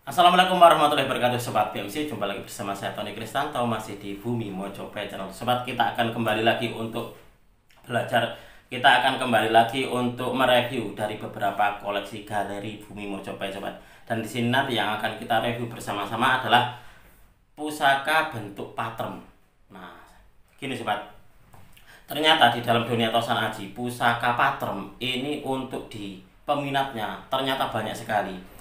Assalamualaikum warahmatullahi wabarakatuh Sobat BMC. Jumpa lagi bersama saya Tony Kristanto, masih di Bumi Mojope Channel. Sobat, kita akan kembali lagi untuk belajar. Kita akan kembali lagi untuk mereview dari beberapa koleksi galeri Bumi Mojope, Sobat. Dan di sini nanti yang akan kita review bersama-sama adalah pusaka bentuk pattern. Nah, gini Sobat, ternyata di dalam dunia tosan aji, pusaka pattern ini untuk di peminatnya ternyata banyak sekali.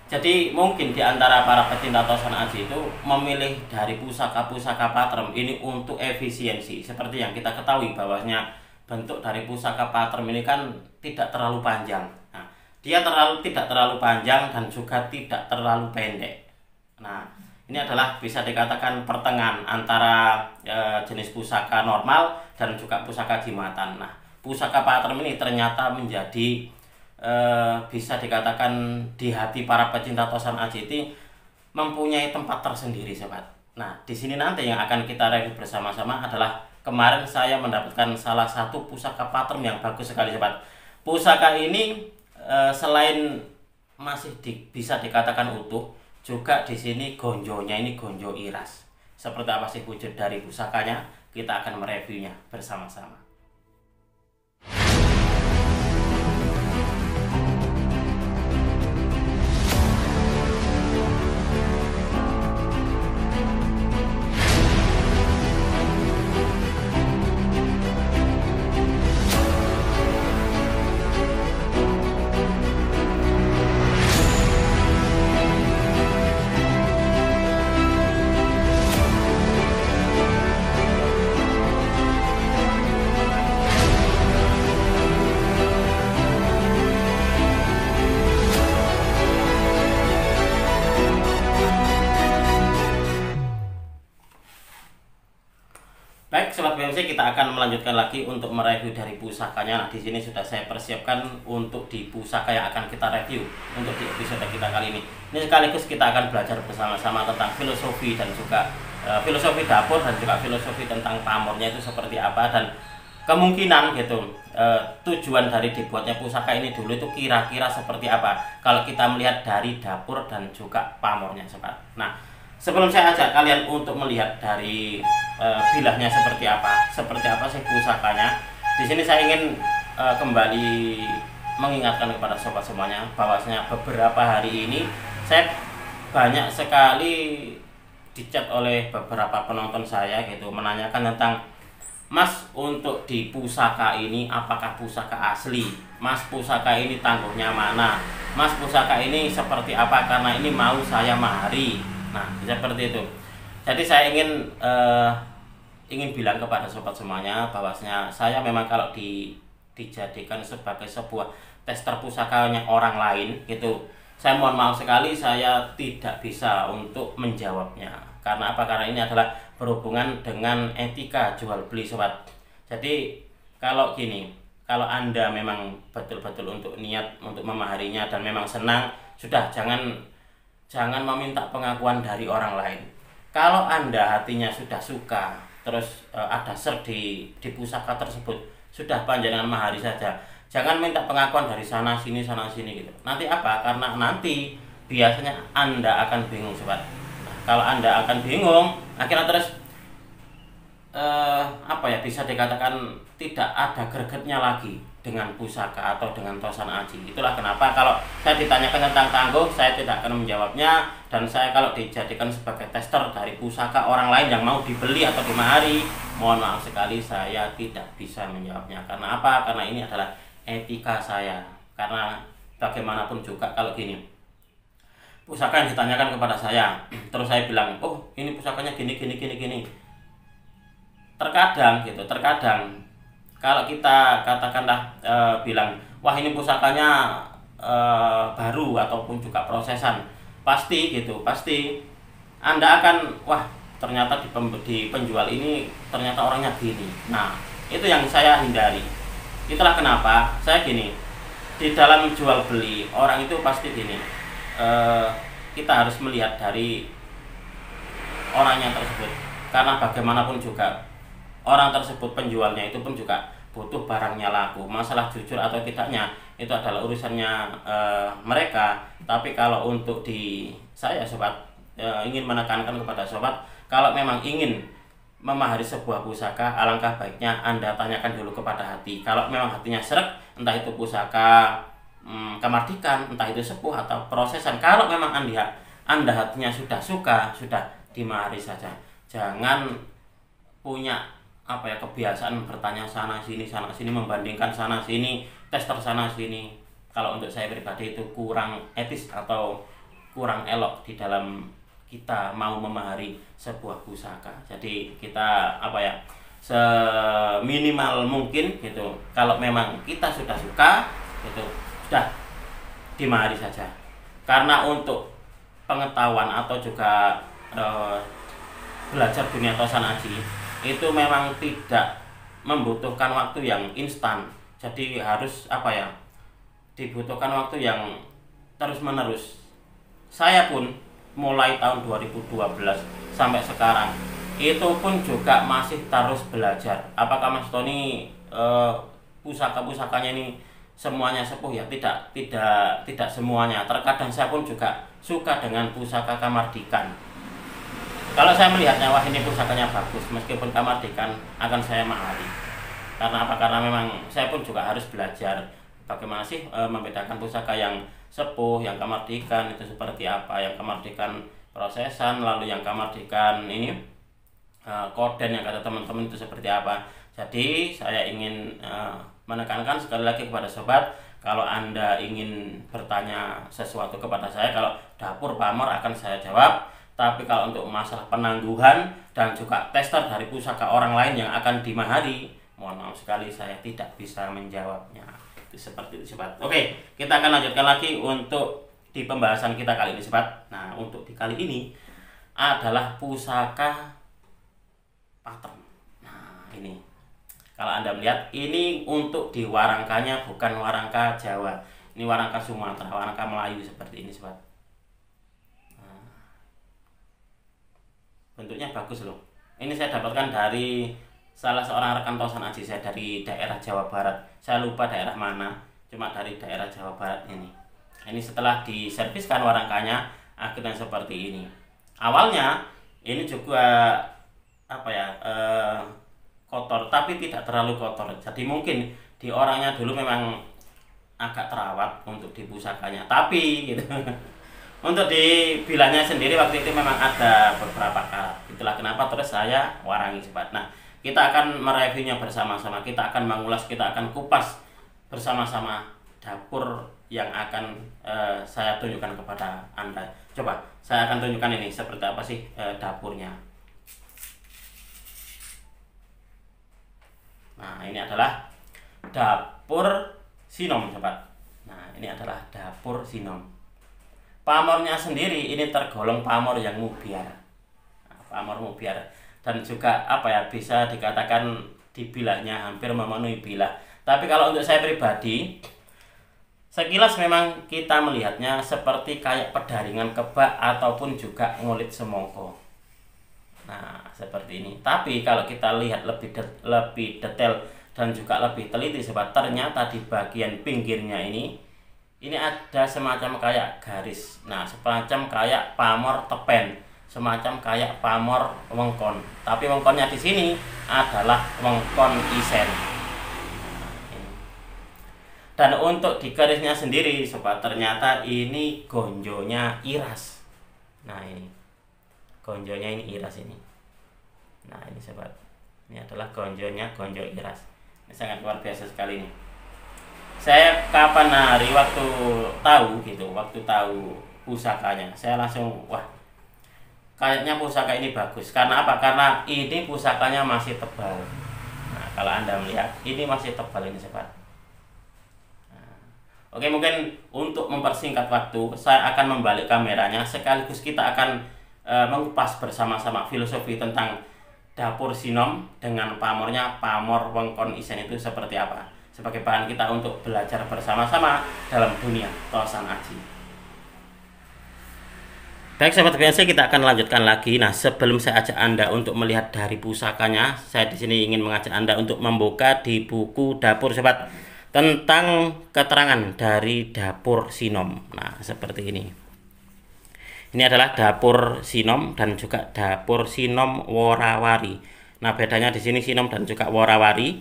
Jadi mungkin di antara para pecinta tosan aji itu memilih dari pusaka-pusaka pattern ini untuk efisiensi. Seperti yang kita ketahui bahwasanya bentuk dari pusaka pattern ini kan tidak terlalu panjang. Nah, dia tidak terlalu panjang dan juga tidak terlalu pendek. Nah, ini adalah bisa dikatakan pertengahan antara jenis pusaka normal dan juga pusaka jimatan. Nah, pusaka pattern ini ternyata menjadi bisa dikatakan di hati para pecinta tosan aji itu mempunyai tempat tersendiri, Sobat. Nah, di sini nanti yang akan kita review bersama-sama adalah kemarin saya mendapatkan salah satu pusaka pattern yang bagus sekali, Sobat. Pusaka ini selain masih bisa dikatakan utuh, juga di sini gonjonya ini gonjo iras. Seperti apa sih wujud dari pusakanya? Kita akan mereviewnya bersama-sama. Baik, Sobat BMC, kita akan melanjutkan lagi untuk mereview dari pusakanya. Nah, di sini sudah saya persiapkan untuk di pusaka yang akan kita review untuk di episode kita kali ini. Ini sekaligus kita akan belajar bersama-sama tentang filosofi dan juga filosofi dapur dan juga filosofi tentang pamornya itu seperti apa, dan kemungkinan gitu tujuan dari dibuatnya pusaka ini dulu itu kira-kira seperti apa kalau kita melihat dari dapur dan juga pamornya, Sobat. Nah, sebelum saya ajak kalian untuk melihat dari bilahnya seperti apa sih pusakanya, di sini saya ingin kembali mengingatkan kepada sobat semuanya bahwasanya beberapa hari ini saya banyak sekali dicat oleh beberapa penonton saya gitu, menanyakan tentang, Mas, untuk di pusaka ini apakah pusaka asli? Mas, pusaka ini tangguhnya mana? Mas, pusaka ini seperti apa? Karena ini mau saya mahari. Nah, seperti itu. Jadi saya ingin bilang kepada sobat semuanya bahwasanya saya memang kalau dijadikan sebagai sebuah tester pusakanya orang lain gitu, saya mohon maaf sekali saya tidak bisa untuk menjawabnya. Karena apa? Karena ini adalah berhubungan dengan etika jual beli, Sobat. Jadi kalau gini, kalau Anda memang betul-betul untuk niat untuk memaharinya dan memang senang, sudah jangan meminta pengakuan dari orang lain. Kalau Anda hatinya sudah suka, terus ada ser di pusaka tersebut, sudah panjenengan mahari saja. Jangan minta pengakuan dari sana sini gitu. Nanti apa? Karena nanti biasanya Anda akan bingung, Sobat. Nah, kalau Anda akan bingung, akhirnya terus bisa dikatakan tidak ada gregetnya lagi dengan pusaka atau dengan tosan aji. Itulah kenapa kalau saya ditanyakan tentang tangguh, saya tidak akan menjawabnya, dan saya kalau dijadikan sebagai tester dari pusaka orang lain yang mau dibeli atau dimahari, mohon maaf sekali saya tidak bisa menjawabnya. Karena apa? Karena ini adalah etika saya. Karena bagaimanapun juga kalau gini, pusaka yang ditanyakan kepada saya, terus saya bilang, oh ini pusakanya gini. Terkadang kalau kita katakanlah bilang, wah ini pusakanya baru ataupun juga prosesan, pasti Anda akan, wah ternyata di penjual ini ternyata orangnya gini. Nah, itu yang saya hindari. Itulah kenapa saya gini, di dalam jual beli orang itu pasti gini, kita harus melihat dari orangnya tersebut, karena bagaimanapun juga orang tersebut penjualnya itu pun juga butuh barangnya laku. Masalah jujur atau tidaknya itu adalah urusannya mereka. Tapi kalau untuk di saya sobat, ingin menekankan kepada sobat, kalau memang ingin memahari sebuah pusaka, alangkah baiknya Anda tanyakan dulu kepada hati. Kalau memang hatinya srek, entah itu pusaka kemardikan, entah itu sepuh atau prosesan, kalau memang anda hatinya sudah suka, sudah dimahari saja. Jangan punya kebiasaan bertanya sana sini, membandingkan sana sini, tester sana sini. Kalau untuk saya pribadi itu kurang etis atau kurang elok di dalam kita mau memahari sebuah pusaka. Jadi kita seminimal mungkin gitu. Kalau memang kita sudah suka gitu, sudah dimahari saja. Karena untuk pengetahuan atau juga belajar dunia tosan aji itu memang tidak membutuhkan waktu yang instan. Jadi harus dibutuhkan waktu yang terus menerus. Saya pun mulai tahun 2012 sampai sekarang itu pun juga masih terus belajar. Apakah Mas Tony pusaka-pusakanya ini semuanya sepuh? Ya tidak semuanya. Terkadang saya pun juga suka dengan pusaka kamardikan. Kalau saya melihatnya, wah ini pusakanya bagus, meskipun kamardikan akan saya mahari. Karena apa? Karena memang saya pun juga harus belajar bagaimana sih membedakan pusaka yang sepuh, yang kamardikan itu seperti apa, yang kamardikan prosesan, lalu yang kamardikan ini koden yang kata teman-teman itu seperti apa. Jadi saya ingin menekankan sekali lagi kepada sobat, kalau Anda ingin bertanya sesuatu kepada saya, kalau dapur pamor akan saya jawab. Tapi kalau untuk masalah penangguhan dan juga tester dari pusaka orang lain yang akan dimahari, mohon maaf sekali saya tidak bisa menjawabnya. Itu seperti itu sobat. Oke, kita akan lanjutkan lagi untuk di pembahasan kita kali ini sobat. Nah, untuk di kali ini adalah pusaka pattern. Nah, ini kalau Anda melihat, ini untuk di warangkanya bukan warangka Jawa. Ini warangka Sumatera, warangka Melayu seperti ini sobat. Nah, bentuknya bagus loh. Ini saya dapatkan dari salah seorang rekan tosan aji saya dari daerah Jawa Barat. Saya lupa daerah mana, cuma dari daerah Jawa Barat ini. Ini setelah diserviskan warangkanya, akhirnya seperti ini. Awalnya ini juga kotor, tapi tidak terlalu kotor. Jadi mungkin di orangnya dulu memang agak terawat untuk di pusakanya, tapi gitu. Untuk di bilanya sendiri waktu itu memang ada beberapa karat. Itulah kenapa terus saya warangi sobat. Nah, kita akan mereviewnya bersama-sama, kita akan mengulas, kita akan kupas bersama-sama dapur yang akan saya tunjukkan kepada Anda. Coba saya akan tunjukkan ini seperti apa sih dapurnya. Nah, ini adalah dapur sinom sobat. Nah, ini adalah dapur sinom. Pamornya sendiri ini tergolong pamor yang mubiar. Nah, pamor mubiar dan juga bisa dikatakan di bilahnya hampir memenuhi bilah. Tapi kalau untuk saya pribadi, sekilas memang kita melihatnya seperti kayak pedaringan kebak ataupun juga ngulit semongko. Nah, seperti ini. Tapi kalau kita lihat lebih detail dan juga lebih teliti sobat, ternyata di bagian pinggirnya ini ada semacam kayak garis. Nah, semacam kayak pamor tepen, semacam kayak pamor wengkon. Tapi wengkonnya di sini adalah wengkon isen. Dan untuk di garisnya sendiri sobat, ternyata ini gonjonya iras. Nah, ini gonjonya ini iras ini. Nah, ini sobat, ini adalah gonjonya, gonjo iras. Ini sangat luar biasa sekali ini. Saya kapan hari waktu tahu pusakanya, saya langsung wah, kayaknya pusaka ini bagus. Karena apa? Karena ini pusakanya masih tebal. Nah, kalau Anda melihat ini masih tebal ini sobat. Oke, mungkin untuk mempersingkat waktu, saya akan membalik kameranya sekaligus kita akan mengupas bersama-sama filosofi tentang dapur sinom dengan pamornya, pamor wengkon isen itu seperti apa, sebagai bahan kita untuk belajar bersama-sama dalam dunia tosan aji. Baik Sobat BNC, kita akan lanjutkan lagi. Nah, sebelum saya ajak Anda untuk melihat dari pusakanya, saya di sini ingin mengajak Anda untuk membuka di buku dapur Sobat tentang keterangan dari dapur Sinom. Nah, seperti ini. Ini adalah dapur Sinom dan juga dapur Sinom Worawari. Nah, bedanya di sini Sinom dan juga Worawari.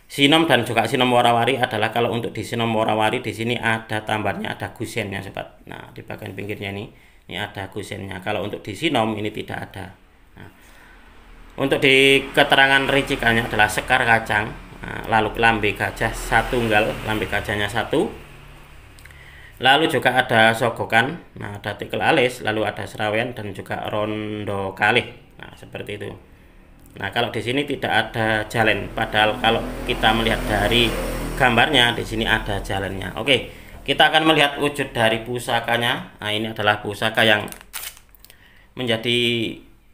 Sinom dan juga Sinom Worawari adalah kalau untuk di Sinom Worawari di sini ada tambahannya, ada gusennya Sobat. Nah, di bagian pinggirnya ini ada gusennya. Kalau untuk di Sinom ini tidak ada. Nah, untuk di keterangan ricikannya adalah sekar kacang, nah, lalu lambe gajah satunggal, lambe gajahnya satu. Lalu juga ada sogokan, nah ada tikel alis, lalu ada serawen dan juga rondo kalih. Nah, seperti itu. Nah, kalau di sini tidak ada jalan, padahal kalau kita melihat dari gambarnya di sini ada jalannya. Oke, kita akan melihat wujud dari pusakanya. Nah, ini adalah pusaka yang menjadi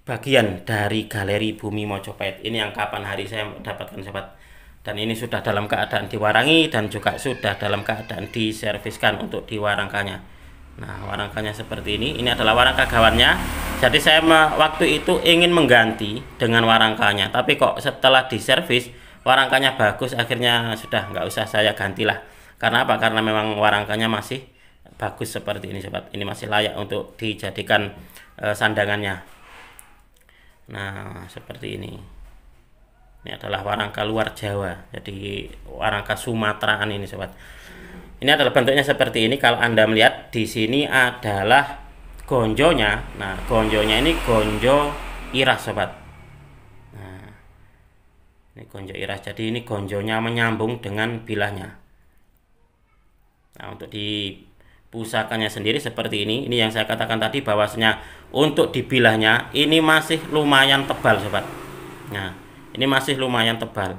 bagian dari galeri Bumi Mojopahit. Ini yang kapan hari saya dapatkan Sobat. Dan ini sudah dalam keadaan diwarangi dan juga sudah dalam keadaan diserviskan untuk diwarangkannya. Nah, warangkanya seperti ini. Ini adalah warangka gawannya. Jadi saya waktu itu ingin mengganti dengan warangkanya, tapi kok setelah diservis warangkanya bagus, akhirnya sudah nggak usah saya gantilah. Karena apa? Karena memang warangkanya masih bagus seperti ini Sobat. Ini masih layak untuk dijadikan sandangannya. Nah, seperti ini. Ini adalah warangka luar Jawa. Jadi warangka Sumateraan ini Sobat. Ini adalah bentuknya seperti ini. Kalau Anda melihat di sini adalah gonjonya. Nah, gonjonya ini gonjo iras Sobat. Nah, ini gonjo iras. Jadi ini gonjonya menyambung dengan bilahnya. Nah, untuk di pusakanya sendiri seperti ini. Ini yang saya katakan tadi bahwasanya untuk di bilahnya ini masih lumayan tebal Sobat. Nah, ini masih lumayan tebal.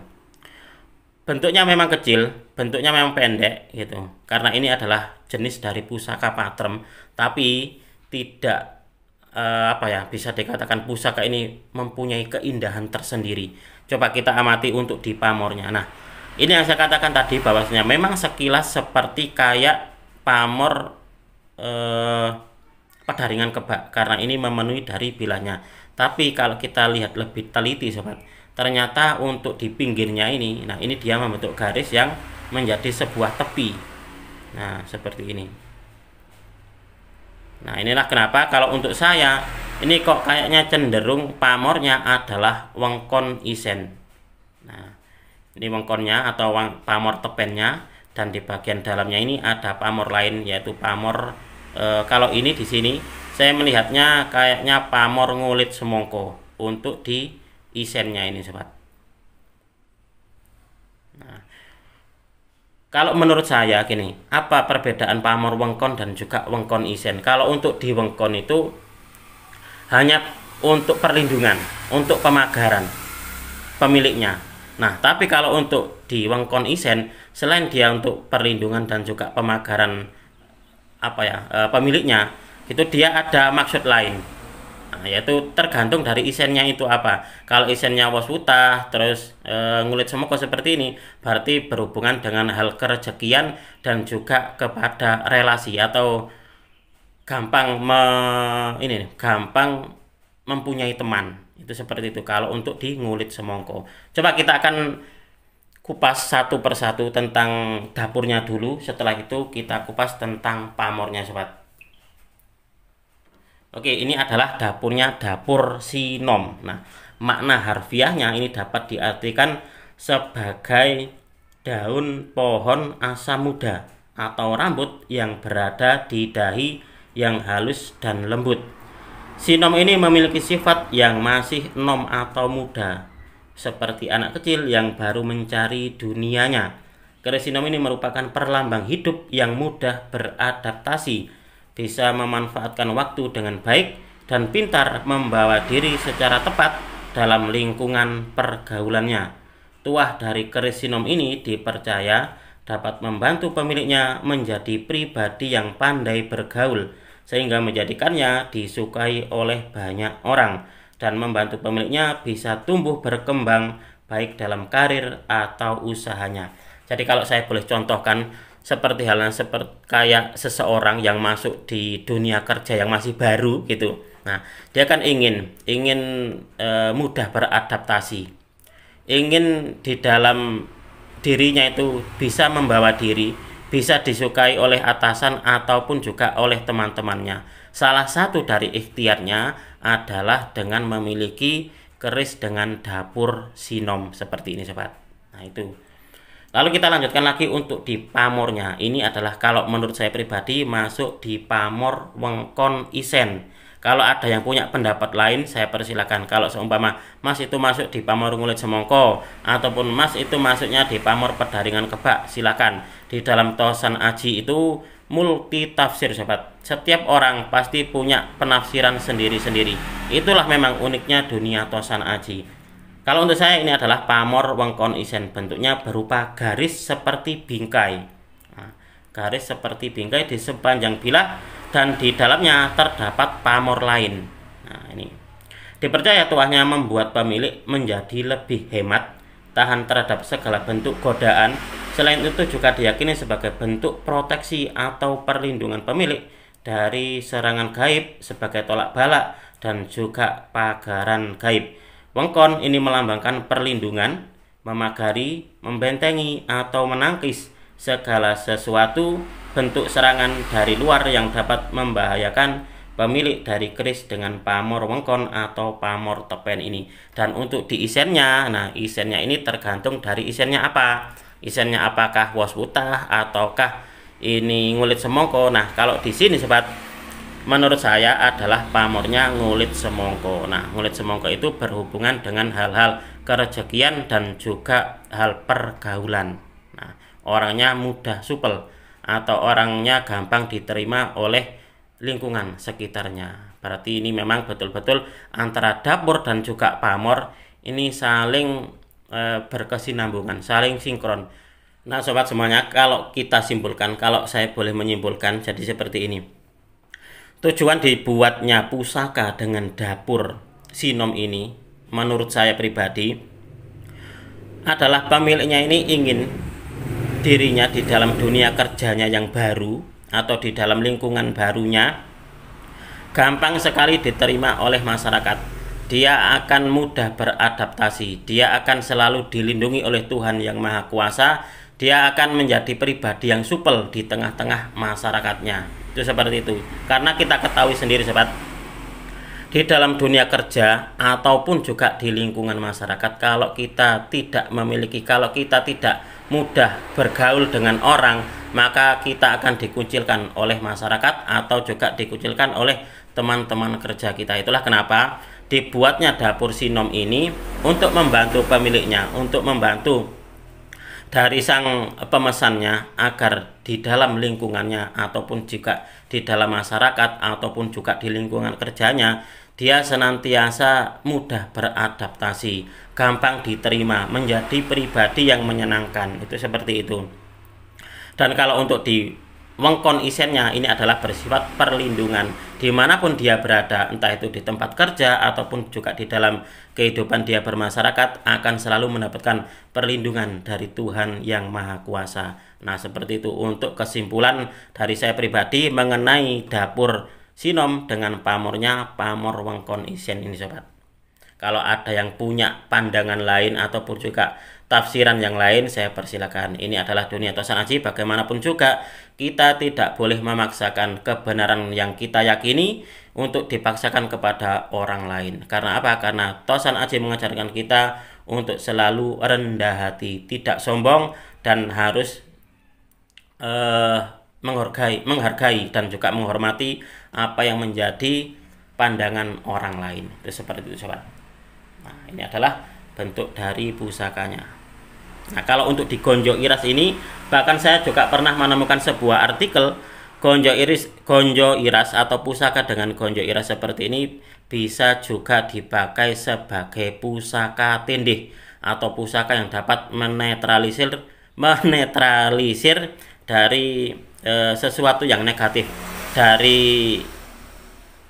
Bentuknya memang kecil, bentuknya memang pendek gitu. Karena ini adalah jenis dari pusaka patrem, tapi tidak bisa dikatakan pusaka ini mempunyai keindahan tersendiri. Coba kita amati untuk di pamornya. Nah, ini yang saya katakan tadi bahwasanya memang sekilas seperti kayak pamor pedaringan kebak karena ini memenuhi dari bilahnya. Tapi kalau kita lihat lebih teliti Sobat, ternyata untuk di pinggirnya ini, nah ini dia membentuk garis yang menjadi sebuah tepi. Nah, seperti ini. Nah, inilah kenapa kalau untuk saya ini kok kayaknya cenderung pamornya adalah wengkon isen. Nah, ini wengkonnya atau pamor tepennya, dan di bagian dalamnya ini ada pamor lain yaitu pamor kalau ini di sini saya melihatnya kayaknya pamor ngulit semongko untuk di isennya ini Sobat. Nah, kalau menurut saya gini, apa perbedaan pamor wengkon dan juga wengkon isen? Kalau untuk di wengkon itu hanya untuk perlindungan, untuk pemagaran pemiliknya. Nah, tapi kalau untuk di wengkon isen, selain dia untuk perlindungan dan juga pemagaran pemiliknya, itu dia ada maksud lain. Nah, yaitu tergantung dari isennya itu apa. Kalau isennya waswutah terus ngulit semoko seperti ini, berarti berhubungan dengan hal kerejekian dan juga kepada relasi atau gampang gampang mempunyai teman. Itu seperti itu kalau untuk di ngulit semongko. Coba kita akan kupas satu persatu tentang dapurnya dulu. Setelah itu kita kupas tentang pamornya Sobat. Oke, ini adalah dapurnya dapur Sinom. Nah, makna harfiahnya ini dapat diartikan sebagai daun pohon asam muda atau rambut yang berada di dahi yang halus dan lembut. Sinom ini memiliki sifat yang masih nom atau muda, seperti anak kecil yang baru mencari dunianya. Keris Sinom ini merupakan perlambang hidup yang mudah beradaptasi, bisa memanfaatkan waktu dengan baik, dan pintar membawa diri secara tepat dalam lingkungan pergaulannya. Tuah dari keris Sinom ini dipercaya dapat membantu pemiliknya menjadi pribadi yang pandai bergaul, sehingga menjadikannya disukai oleh banyak orang, dan membantu pemiliknya bisa tumbuh berkembang baik dalam karir atau usahanya. Jadi kalau saya boleh contohkan, seperti halnya seperti kayak seseorang yang masuk di dunia kerja yang masih baru gitu. Nah, dia kan ingin mudah beradaptasi, ingin di dalam dirinya itu bisa membawa diri, bisa disukai oleh atasan ataupun juga oleh teman-temannya. Salah satu dari ikhtiarnya adalah dengan memiliki keris dengan dapur sinom seperti ini sobat. Nah itu. Lalu kita lanjutkan lagi untuk di pamornya. Ini adalah kalau menurut saya pribadi masuk di pamor wengkon isen. Kalau ada yang punya pendapat lain saya persilakan. Kalau seumpama Mas itu masuk di pamor ngulit semongko ataupun Mas itu masuknya di pamor pedaringan kebak, silakan. Di dalam tosan aji itu multi tafsir sobat. Setiap orang pasti punya penafsiran sendiri-sendiri. Itulah memang uniknya dunia tosan aji. Kalau untuk saya ini adalah pamor wengkon isen, bentuknya berupa garis seperti bingkai. Nah, garis seperti bingkai di sepanjang bilah dan di dalamnya terdapat pamor lain. Nah, ini dipercaya tuahnya membuat pemilik menjadi lebih hemat, tahan terhadap segala bentuk godaan. Selain itu juga diyakini sebagai bentuk proteksi atau perlindungan pemilik dari serangan gaib sebagai tolak bala dan juga pagaran gaib. Wengkon ini melambangkan perlindungan, memagari, membentengi, atau menangkis segala sesuatu bentuk serangan dari luar yang dapat membahayakan pemilik dari keris dengan pamor wengkon atau pamor tepen ini. Dan untuk di isennya, nah isennya ini tergantung dari isennya apa. Isennya apakah wos putah ataukah ini ngulit semongko. Nah kalau di sini sobat, menurut saya adalah pamornya ngulit semongko. Nah, ngulit semongko itu berhubungan dengan hal-hal kerejekian dan juga hal pergaulan. Nah, orangnya mudah supel atau orangnya gampang diterima oleh lingkungan sekitarnya. Berarti ini memang betul-betul antara dapur dan juga pamor ini saling berkesinambungan, saling sinkron. Nah, sobat semuanya, kalau kita simpulkan, kalau saya boleh menyimpulkan jadi seperti ini. Tujuan dibuatnya pusaka dengan dapur sinom ini menurut saya pribadi adalah pemiliknya ini ingin dirinya di dalam dunia kerjanya yang baru atau di dalam lingkungan barunya gampang sekali diterima oleh masyarakat. Dia akan mudah beradaptasi, dia akan selalu dilindungi oleh Tuhan Yang Maha Kuasa, dia akan menjadi pribadi yang supel di tengah-tengah masyarakatnya. Itu seperti itu. Karena kita ketahui sendiri sobat, di dalam dunia kerja ataupun juga di lingkungan masyarakat, kalau kita tidak mudah bergaul dengan orang, maka kita akan dikucilkan oleh masyarakat atau juga dikucilkan oleh teman-teman kerja kita. Itulah kenapa dibuatnya dapur sinom ini untuk membantu pemiliknya, untuk membantu dari sang pemesannya agar di dalam lingkungannya ataupun juga di dalam masyarakat ataupun juga di lingkungan kerjanya dia senantiasa mudah beradaptasi, gampang diterima, menjadi pribadi yang menyenangkan. Itu seperti itu. Dan kalau untuk di wengkon isennya ini adalah bersifat perlindungan dimanapun dia berada, entah itu di tempat kerja ataupun juga di dalam kehidupan dia bermasyarakat, akan selalu mendapatkan perlindungan dari Tuhan Yang Maha Kuasa. Nah seperti itu untuk kesimpulan dari saya pribadi mengenai dapur sinom dengan pamornya pamor wengkon isen ini sobat. Kalau ada yang punya pandangan lain ataupun juga tafsiran yang lain, saya persilakan. Ini adalah dunia tosan aji. Bagaimanapun juga kita tidak boleh memaksakan kebenaran yang kita yakini untuk dipaksakan kepada orang lain. Karena apa? Karena tosan aji mengajarkan kita untuk selalu rendah hati, tidak sombong, dan harus menghargai dan juga menghormati apa yang menjadi pandangan orang lain. Itu seperti itu sobat. Nah, ini adalah bentuk dari pusakanya. Nah, kalau untuk di gonjo iras ini, bahkan saya juga pernah menemukan sebuah artikel gonjo iras atau pusaka dengan gonjo iras seperti ini bisa juga dipakai sebagai pusaka tindih atau pusaka yang dapat menetralisir dari sesuatu yang negatif dari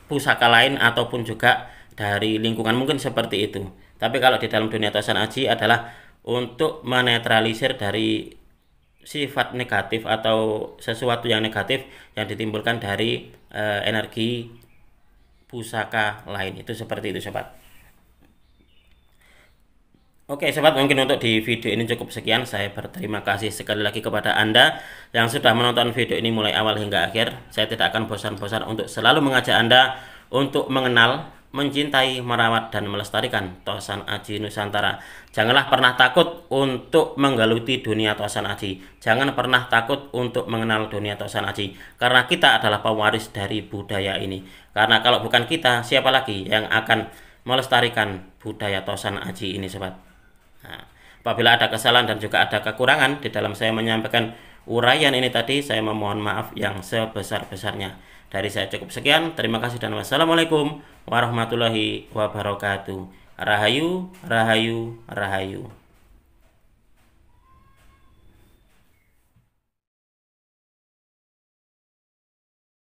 pusaka lain ataupun juga dari lingkungan, mungkin seperti itu. Tapi kalau di dalam dunia tosan aji adalah untuk menetralisir dari sifat negatif atau sesuatu yang negatif yang ditimbulkan dari energi pusaka lain. Itu seperti itu sobat. Oke sobat, mungkin untuk di video ini cukup sekian. Saya berterima kasih sekali lagi kepada Anda yang sudah menonton video ini mulai awal hingga akhir. Saya tidak akan bosan-bosan untuk selalu mengajak Anda untuk mengenal, mencintai, merawat, dan melestarikan Tosan Aji Nusantara. Janganlah pernah takut untuk menggeluti dunia Tosan Aji. Jangan pernah takut untuk mengenal dunia Tosan Aji, karena kita adalah pewaris dari budaya ini. Karena kalau bukan kita, siapa lagi yang akan melestarikan budaya Tosan Aji ini sobat. Nah, apabila ada kesalahan dan juga ada kekurangan di dalam saya menyampaikan uraian ini tadi, saya memohon maaf yang sebesar-besarnya. Dari saya cukup sekian. Terima kasih dan wassalamualaikum warahmatullahi wabarakatuh. Rahayu, rahayu, rahayu.